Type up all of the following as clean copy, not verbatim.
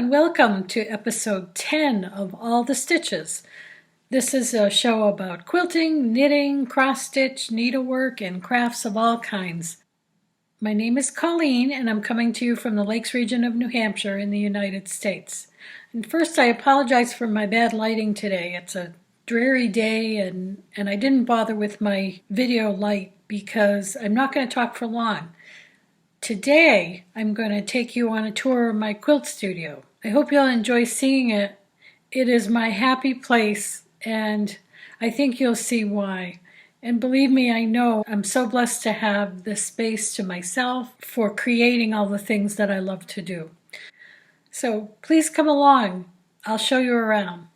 and welcome to episode 10 of All the Stitches. This is a show about quilting, knitting, cross-stitch, needlework, and crafts of all kinds. My name is Colleen, and I'm coming to you from the Lakes region of New Hampshire in the United States. And first, I apologize for my bad lighting today. It's a dreary day, and I didn't bother with my video light because I'm not going to talk for long. Today, I'm going to take you on a tour of my quilt studio. I hope you'll enjoy seeing it. It is my happy place, and I think you'll see why. And believe me, I know I'm so blessed to have this space to myself for creating all the things that I love to do. So please come along. I'll show you around.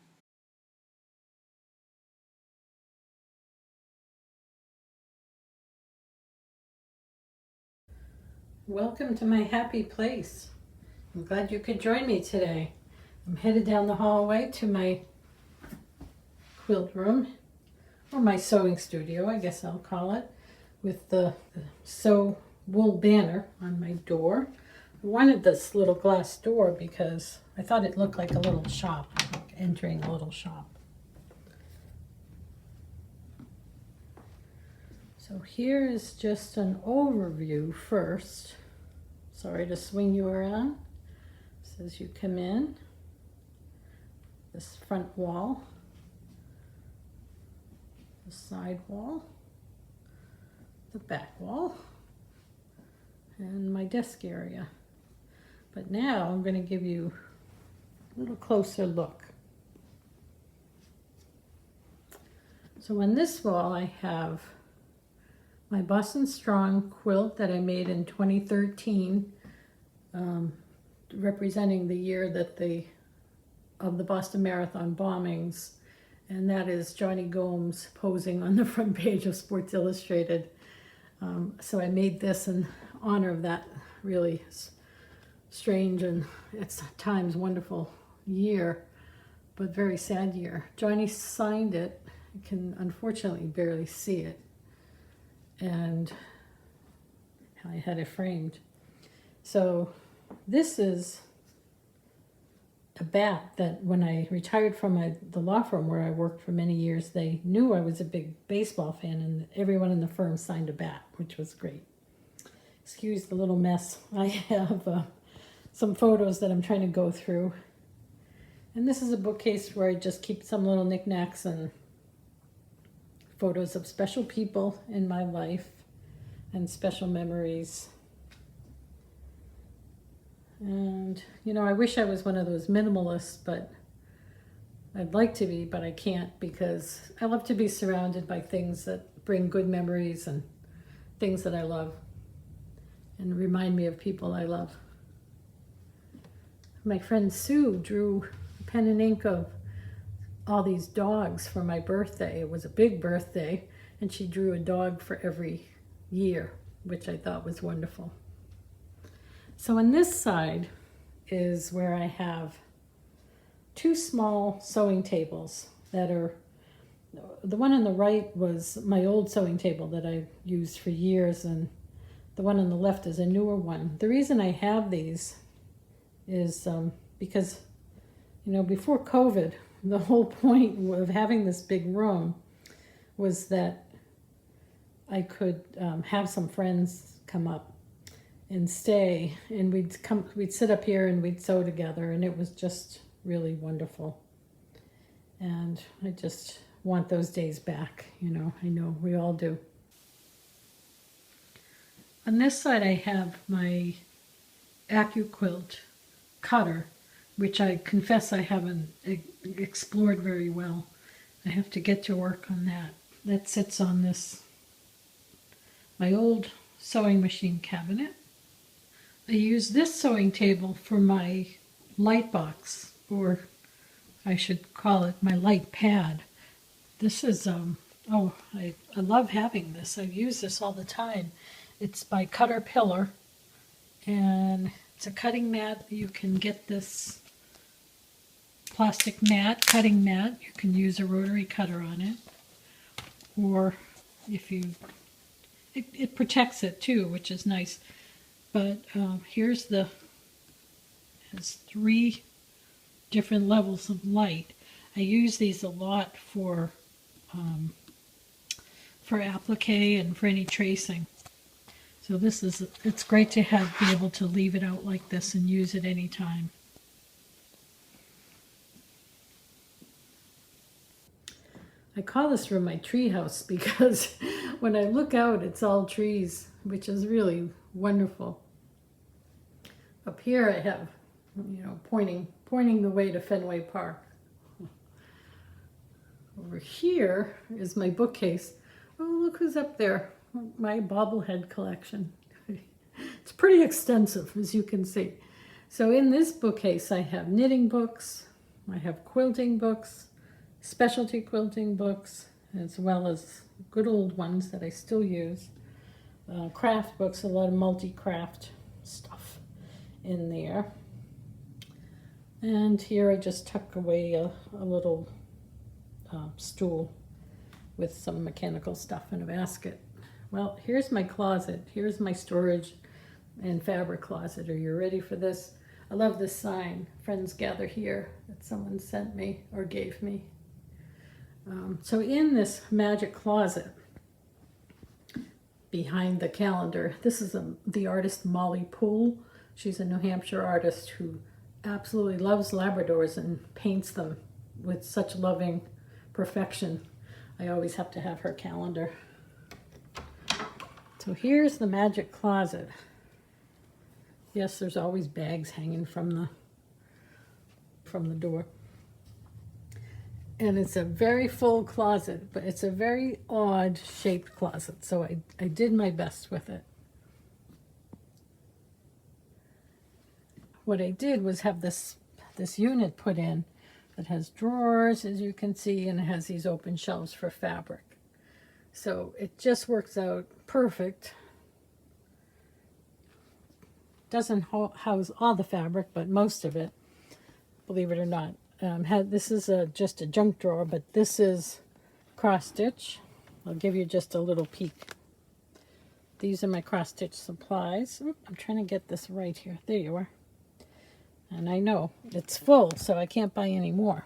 Welcome to my happy place. I'm glad you could join me today. I'm headed down the hallway to my quilt room, or my sewing studio, I guess I'll call it, with the sew wool banner on my door. I wanted this little glass door because I thought it looked like a little shop, like entering a little shop. So here is just an overview first. Sorry to swing you around. So as you come in, this front wall, the side wall, the back wall, and my desk area. But now I'm going to give you a little closer look. So on this wall I have my Boston Strong quilt that I made in 2013, representing the year that of the Boston Marathon bombings, and that is Johnny Gomes posing on the front page of Sports Illustrated. So I made this in honor of that really strange and at times wonderful year, but very sad year. Johnny signed it. You can unfortunately barely see it, and I had it framed. So this is a bat that when I retired from the law firm where I worked for many years, they knew I was a big baseball fan, and everyone in the firm signed a bat, which was great. Excuse the little mess. I have some photos that I'm trying to go through. And this is a bookcase where I just keep some little knickknacks and photos of special people in my life and special memories. And, you know, I wish I was one of those minimalists, but I'd like to be, but I can't, because I love to be surrounded by things that bring good memories and things that I love and remind me of people I love. My friend Sue drew a pen and ink of all these dogs for my birthday. It was a big birthday, and she drew a dog for every year, which I thought was wonderful. So on this side is where I have two small sewing tables that are, the one on the right was my old sewing table that I used for years, and the one on the left is a newer one. The reason I have these is because, you know, before COVID, the whole point of having this big room was that I could have some friends come up and stay, and we'd sit up here and we'd sew together, and it was just really wonderful. And I just want those days back, you know. I know we all do. On this side I have my AccuQuilt cutter, which I confess I haven't explored very well. I have to get to work on that. That sits on this, my old sewing machine cabinet. I use this sewing table for my light box, or I should call it my light pad. This is, I love having this. I use this all the time. It's by Caterpillar, and it's a cutting mat. You can get this plastic mat, cutting mat. You can use a rotary cutter on it, or if you, it protects it too, which is nice. But here's has 3 different levels of light. I use these a lot for applique and for any tracing. So it's great to be able to leave it out like this and use it anytime. I call this room my tree house because when I look out, it's all trees, which is really wonderful. Up here I have, pointing the way to Fenway Park. Over here is my bookcase. Oh, look who's up there. My bobblehead collection. It's pretty extensive, as you can see. So in this bookcase, I have knitting books, I have quilting books, specialty quilting books, as well as good old ones that I still use. Craft books, a lot of multi-craft stuff in there. And here I just tuck away a little stool with some mechanical stuff in a basket. Well, here's my closet. Here's my storage and fabric closet. Are you ready for this? I love this sign, Friends Gather Here, that someone sent me or gave me. So in this magic closet, behind the calendar, this is the artist Molly Poole. She's a New Hampshire artist who absolutely loves Labradors and paints them with such loving perfection. I always have to have her calendar. So here's the magic closet. Yes, there's always bags hanging from the door. And it's a very full closet, but it's a very odd shaped closet, so I did my best with it. What I did was have this unit put in that has drawers, as you can see, and it has these open shelves for fabric. So it just works out perfect. Doesn't house all the fabric, but most of it, believe it or not. This is just a junk drawer, but this is cross stitch. I'll give you just a little peek. These are my cross stitch supplies. Oop, I'm trying to get this right here. There you are. And I know it's full, so I can't buy any more.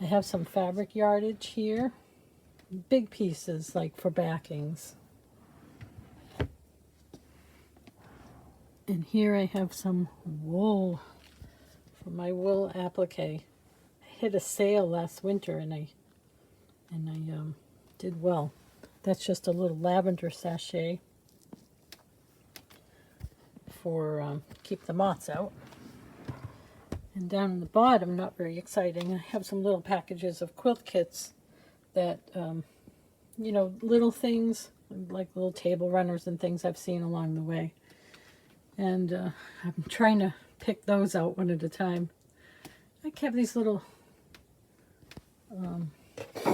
I have some fabric yardage here. Big pieces, like for backings. And here I have some wool for my wool applique. I hit a sale last winter and I did well. That's just a little lavender sachet for keep the moths out. And down in the bottom, not very exciting, I have some little packages of quilt kits that, little things, like little table runners and things I've seen along the way. And I'm trying to pick those out one at a time. I have these little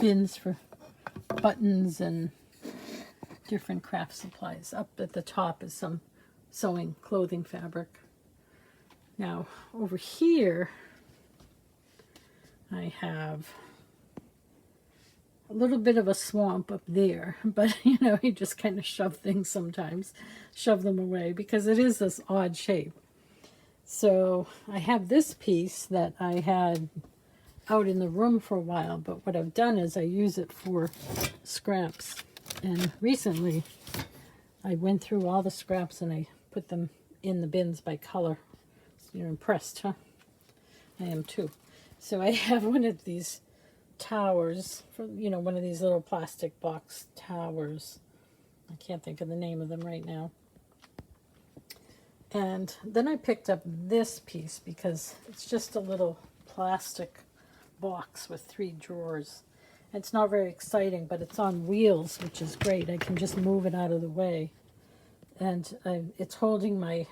bins for buttons and different craft supplies. Up at the top is some sewing clothing fabric. Now, over here, I have a little bit of a swamp up there, but you just kind of shove things sometimes, shove them away because it is this odd shape. So I have this piece that I had out in the room for a while, but what I've done is I use it for scraps. And recently I went through all the scraps and I put them in the bins by color. You're impressed, huh? I am too. So I have one of these towers, for one of these little plastic box towers. I can't think of the name of them right now. And then I picked up this piece because it's just a little plastic box with 3 drawers. It's not very exciting, but it's on wheels, which is great. I can just move it out of the way. And it's holding my,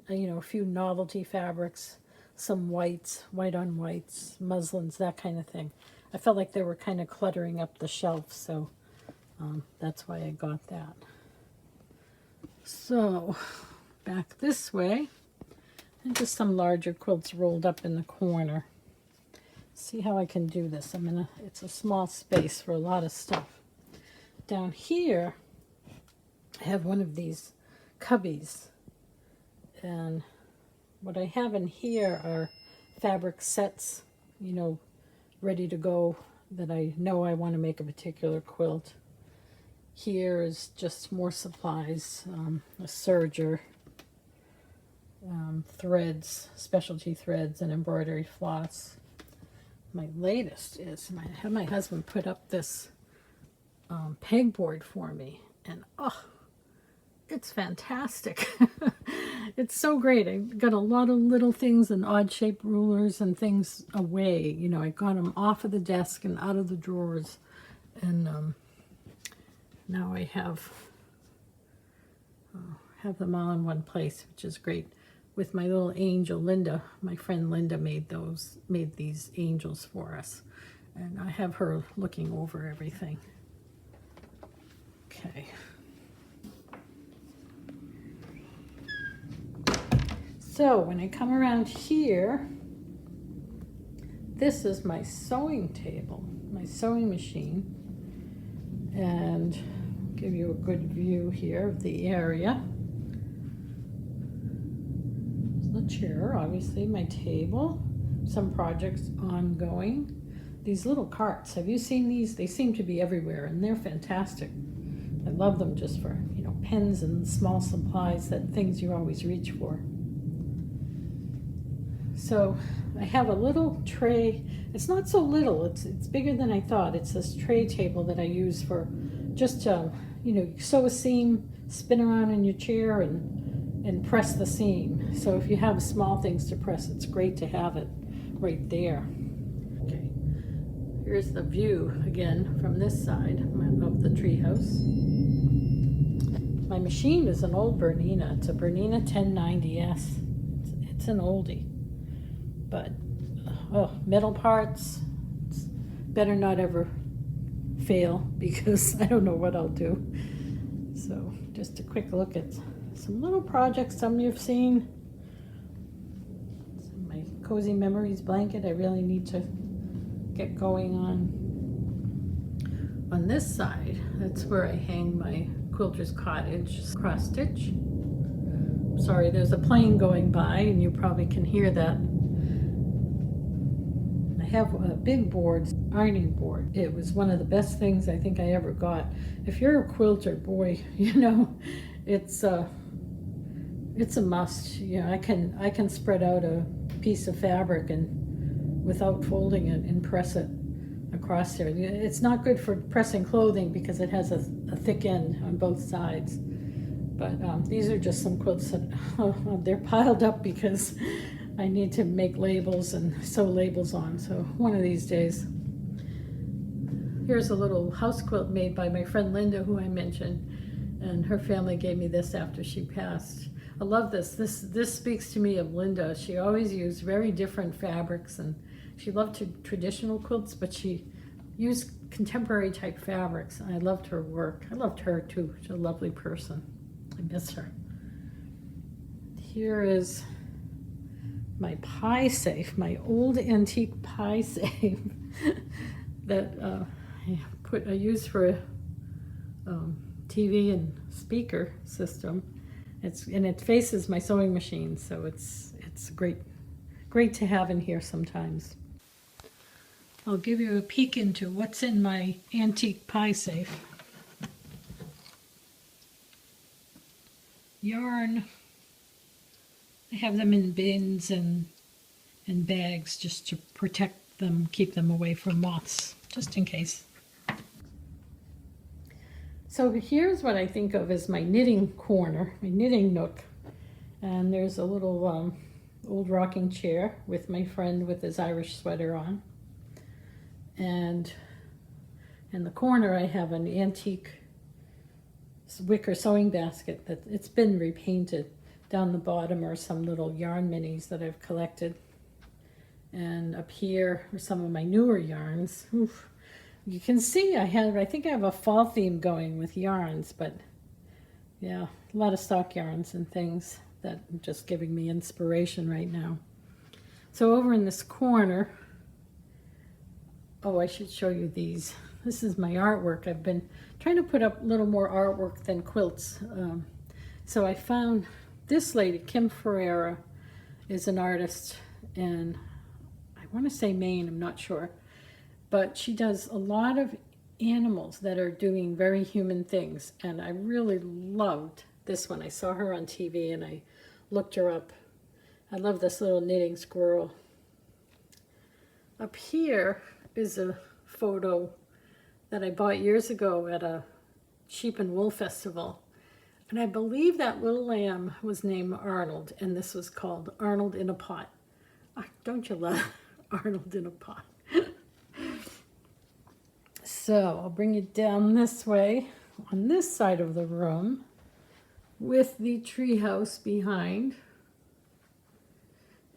a few novelty fabrics, some whites, white on whites, muslins, that kind of thing. I felt like they were kind of cluttering up the shelf, so that's why I got that. So back this way, and just some larger quilts rolled up in the corner. See how I can do this. It's a small space for a lot of stuff. Down here, I have one of these cubbies, and what I have in here are fabric sets, you know, ready to go that I know I want to make a particular quilt. Here is just more supplies, a serger, threads, specialty threads, and embroidery floss. My latest is I had my husband put up this pegboard for me, and oh, it's fantastic. It's so great. I got a lot of little things and odd shaped rulers and things away. You know, I got them off of the desk and out of the drawers, and now I have them all in one place, which is great. With my little angel Linda, my friend Linda made these angels for us, and I have her looking over everything. Okay. So when I come around here, this is my sewing table, my sewing machine, and I'll give you a good view here of the area. The chair, obviously, my table, some projects ongoing. These little carts, have you seen these? They seem to be everywhere, and they're fantastic. I love them just for, you know, pens and small supplies, that things you always reach for. So I have a little tray. It's not so little, it's bigger than I thought. It's this tray table that I use for just you know, sew a seam, spin around in your chair, and press the seam. So if you have small things to press, it's great to have it right there. Okay, here's the view again from this side of the treehouse. My machine is an old Bernina. It's a Bernina 1090S. It's an oldie, but oh, metal parts, it's better not ever fail, because I don't know what I'll do. So just a quick look at some little projects, some you've seen. My Cozy Memories blanket I really need to get going on. On this side, that's where I hang my Quilter's Cottage cross stitch. Sorry, there's a plane going by and you probably can hear that. I have a big board, ironing board. It was one of the best things I think I ever got. If you're a quilter, boy, you know, it's a must. You know, I can spread out a piece of fabric and without folding it and press it across there. It's not good for pressing clothing because it has a thick end on both sides. But these are just some quilts that they're piled up because I need to make labels and sew labels on. So one of these days. Here's a little house quilt made by my friend Linda, who I mentioned, and her family gave me this after she passed. I love this. This speaks to me of Linda. She always used very different fabrics, and she loved traditional quilts, but she used contemporary type fabrics. I loved her work. I loved her too. She's a lovely person. I miss her. Here is my pie safe, my old antique pie safe that I use for a TV and speaker system. It faces my sewing machine, so it's great to have in here sometimes. I'll give you a peek into what's in my antique pie safe. Yarn. I have them in bins and bags just to protect them, keep them away from moths, just in case. So here's what I think of as my knitting corner, my knitting nook. And there's a little old rocking chair with my friend with his Irish sweater on. And in the corner I have an antique wicker sewing basket that it's been repainted. Down the bottom are some little yarn minis that I've collected. And up here are some of my newer yarns. Oof. You can see I think I have a fall theme going with yarns, but yeah, a lot of stock yarns and things that are just giving me inspiration right now. So over in this corner, oh, I should show you these. This is my artwork. I've been trying to put up a little more artwork than quilts. So I found this lady, Kim Ferreira, is an artist, and want to say Maine, I'm not sure. But she does a lot of animals that are doing very human things. And I really loved this one. I saw her on TV and I looked her up. I love this little knitting squirrel. Up here is a photo that I bought years ago at a sheep and wool festival. And I believe that little lamb was named Arnold, and this was called Arnold in a Pot. Oh, don't you love Arnold in a pot? So I'll bring it down this way on this side of the room with the treehouse behind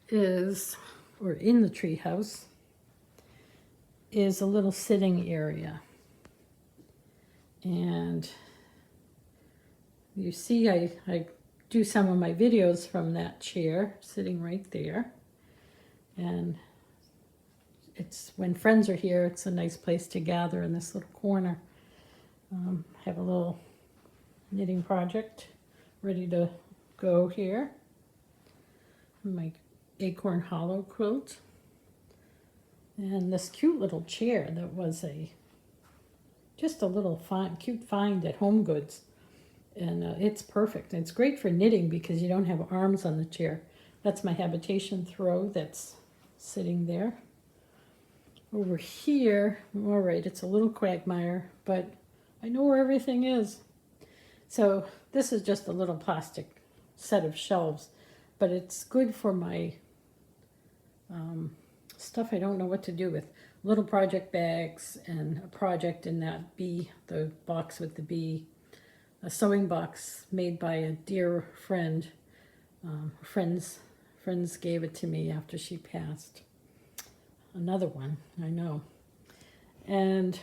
is, or in the treehouse, is a little sitting area. And you see I do some of my videos from that chair sitting right there. And it's when friends are here, it's a nice place to gather in this little corner. Have a little knitting project ready to go here. My acorn hollow quilt. And this cute little chair that was just a little cute find at Home Goods. And it's perfect. It's great for knitting because you don't have arms on the chair. That's my habitation throw that's sitting there. Over here, all right, it's a little quagmire, but I know where everything is. So this is just a little plastic set of shelves, but it's good for my stuff I don't know what to do with. Little project bags and a project in that bee, the box with the bee. A sewing box made by a dear friend. Friends gave it to me after she passed. Another one, I know. And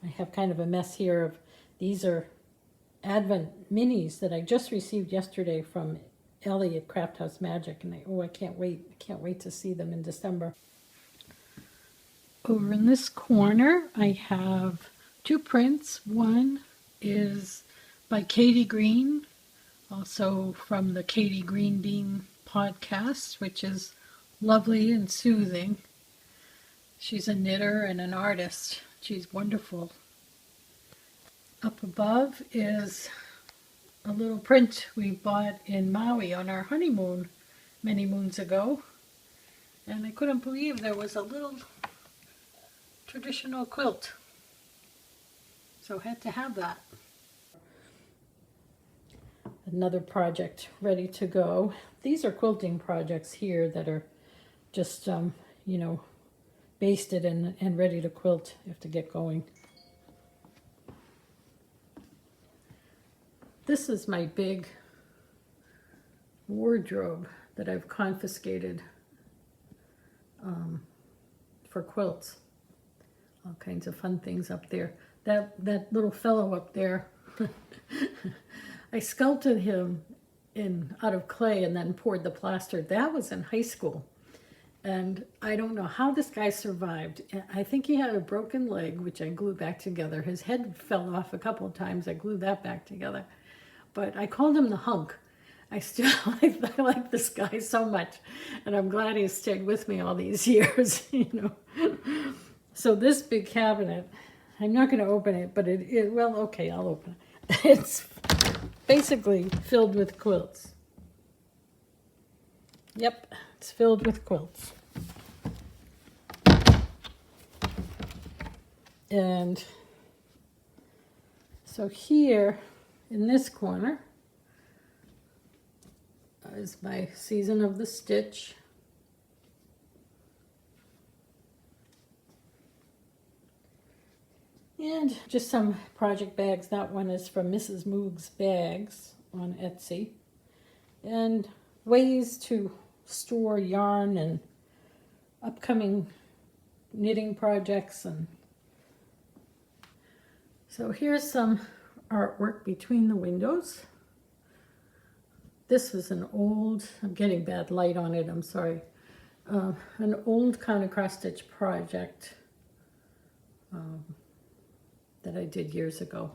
I have kind of a mess here of, these are Advent minis that I just received yesterday from Ellie at Craft House Magic, and I can't wait to see them in December. Over in this corner, I have two prints. One is by Katie Green, also from the Katie Green Bean podcast, which is lovely and soothing. She's a knitter and an artist. She's wonderful. Up above is a little print we bought in Maui on our honeymoon many moons ago. And I couldn't believe there was a little traditional quilt. So had to have that. Another project ready to go. These are quilting projects here that are just, basted and ready to quilt. You have to get going. This is my big wardrobe that I've confiscated for quilts. All kinds of fun things up there. That little fellow up there, I sculpted him out of clay and then poured the plaster. That was in high school. And I don't know how this guy survived. I think he had a broken leg, which I glued back together. His head fell off a couple of times. I glued that back together. But I called him the hunk. I like this guy so much. And I'm glad he stayed with me all these years, So this big cabinet, I'm not going to open it, but well, okay, I'll open it. It's basically filled with quilts. Yep, it's filled with quilts. And so here in this corner is my Season of the Stitch. And just some project bags. That one is from Mrs. Moog's Bags on Etsy. And ways to store yarn and upcoming knitting projects. And so here's some artwork between the windows. This was an old, I'm getting bad light on it, I'm sorry. An old kind of cross-stitch project that I did years ago.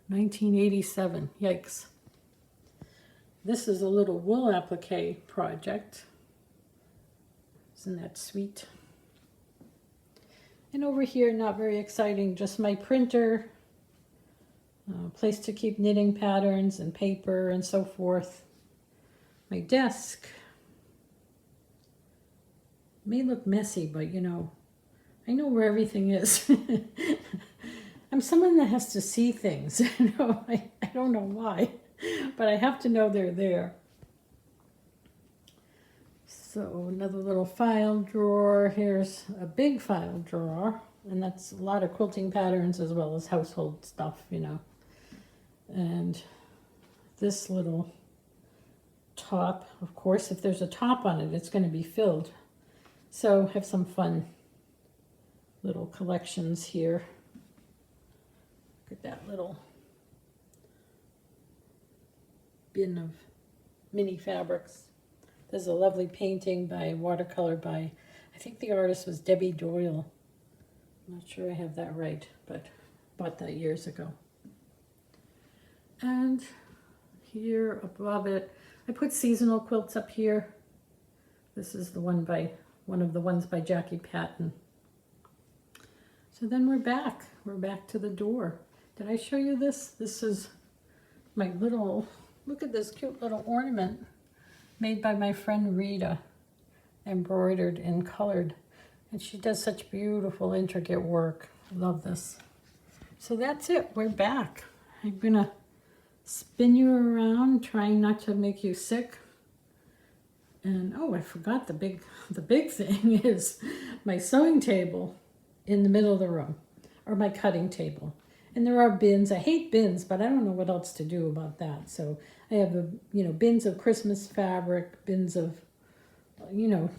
1987, yikes. This is a little wool applique project. Isn't that sweet? And over here, not very exciting, just my printer, place to keep knitting patterns and paper and so forth. My desk may look messy, but you know, I know where everything is. I'm someone that has to see things. You know, I don't know why, but I have to know they're there. So another little file drawer. Here's a big file drawer, and that's a lot of quilting patterns as well as household stuff, you know. And this little top, of course, if there's a top on it, it's going to be filled. So have some fun little collections here. Look at that little bin of mini fabrics. There's a lovely painting by watercolor by, I think the artist was Debbie Doyle. I'm not sure I have that right, but bought that years ago. And here above it, I put seasonal quilts up here. This is the one of the ones by Jackie Patton. So then we're back. We're back to the door. Did I show you this? This is my little, look at this cute little ornament made by my friend Rita, embroidered and colored. And she does such beautiful, intricate work. I love this. So that's it. We're back. I'm gonna spin you around, trying not to make you sick. And oh, I forgot the big thing is my sewing table in the middle of the room, or my cutting table. And there are bins. I hate bins, but I don't know what else to do about that. So I have bins of Christmas fabric, bins of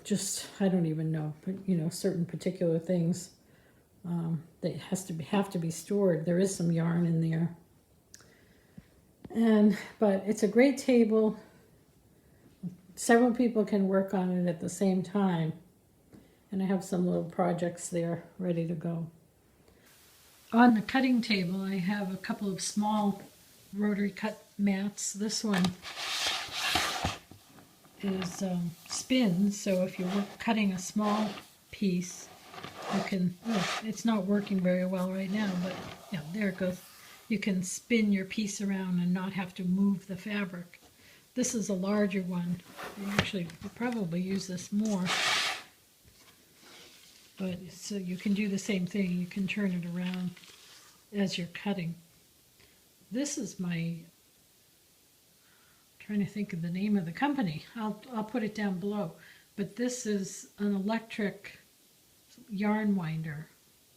just I don't even know, but certain particular things that have to be stored. There is some yarn in there. But it's a great table. Several people can work on it at the same time. And I have some little projects there ready to go. On the cutting table, I have a couple of small rotary cut mats. This one is spins, so if you're cutting a small piece, you can, it's not working very well right now, but yeah, there it goes. You can spin your piece around and not have to move the fabric. This is a larger one. You actually could probably use this more. But so you can do the same thing. You can turn it around as you're cutting. This is I'm trying to think of the name of the company. I'll put it down below. But this is an electric yarn winder.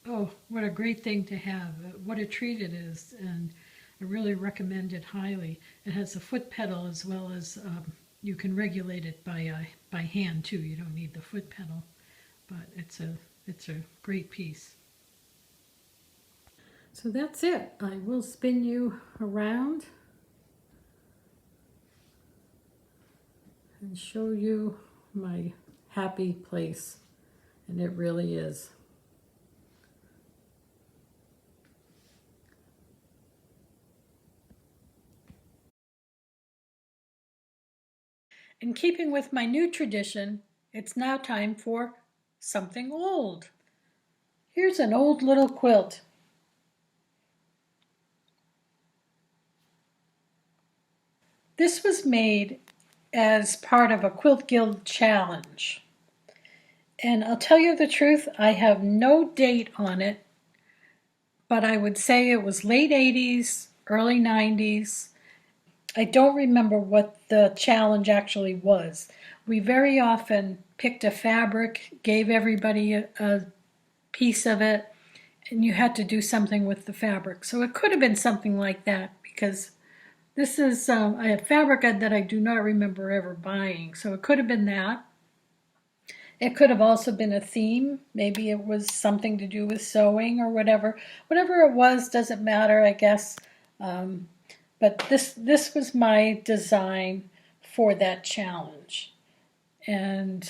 Oh, what a great thing to have. What a treat it is. And I really recommend it highly. It has a foot pedal as well as you can regulate it by hand too. You don't need the foot pedal. But it's a great piece. So that's it. I will spin you around and show you my happy place. And it really is. In keeping with my new tradition, it's now time for something old. Here's an old little quilt. This was made as part of a Quilt Guild challenge. And I'll tell you the truth, I have no date on it, but I would say it was late 80s, early 90s. I don't remember what the challenge actually was. We very often picked a fabric, gave everybody a piece of it, and you had to do something with the fabric. So it could have been something like that, because this is a fabric that I do not remember ever buying. So it could have been that. It could have also been a theme. Maybe it was something to do with sewing or whatever. Whatever it was, doesn't matter, I guess. But this was my design for that challenge. And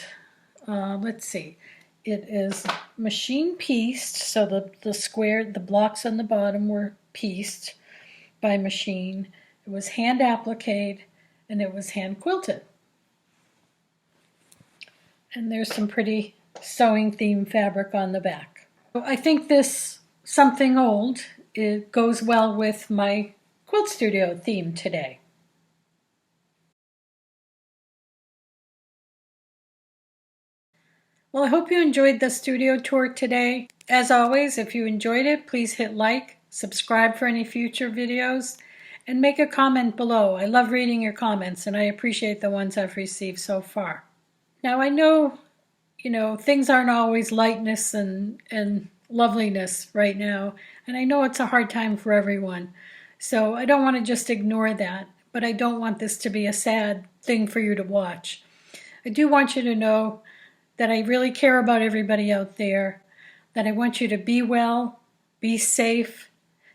let's see. It is machine pieced, so the blocks on the bottom were pieced by machine. It was hand appliqued, and it was hand quilted. And there's some pretty sewing theme fabric on the back. I think this something old, it goes well with my quilt studio theme today. Well, I hope you enjoyed the studio tour today. As always, if you enjoyed it, please hit like, subscribe for any future videos, and make a comment below. I love reading your comments, and I appreciate the ones I've received so far. Now, I know, things aren't always lightness and loveliness right now, and I know it's a hard time for everyone. So I don't want to just ignore that, but I don't want this to be a sad thing for you to watch. I do want you to know that I really care about everybody out there, that I want you to be well, be safe,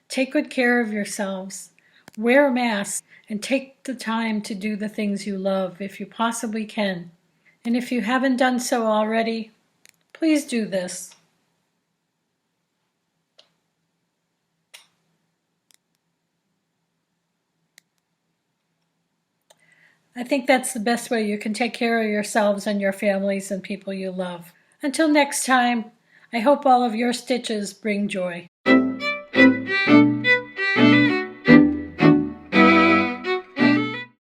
take good care of yourselves, wear a mask, and take the time to do the things you love if you possibly can. And if you haven't done so already, please do this. I think that's the best way you can take care of yourselves and your families and people you love. Until next time, I hope all of your stitches bring joy.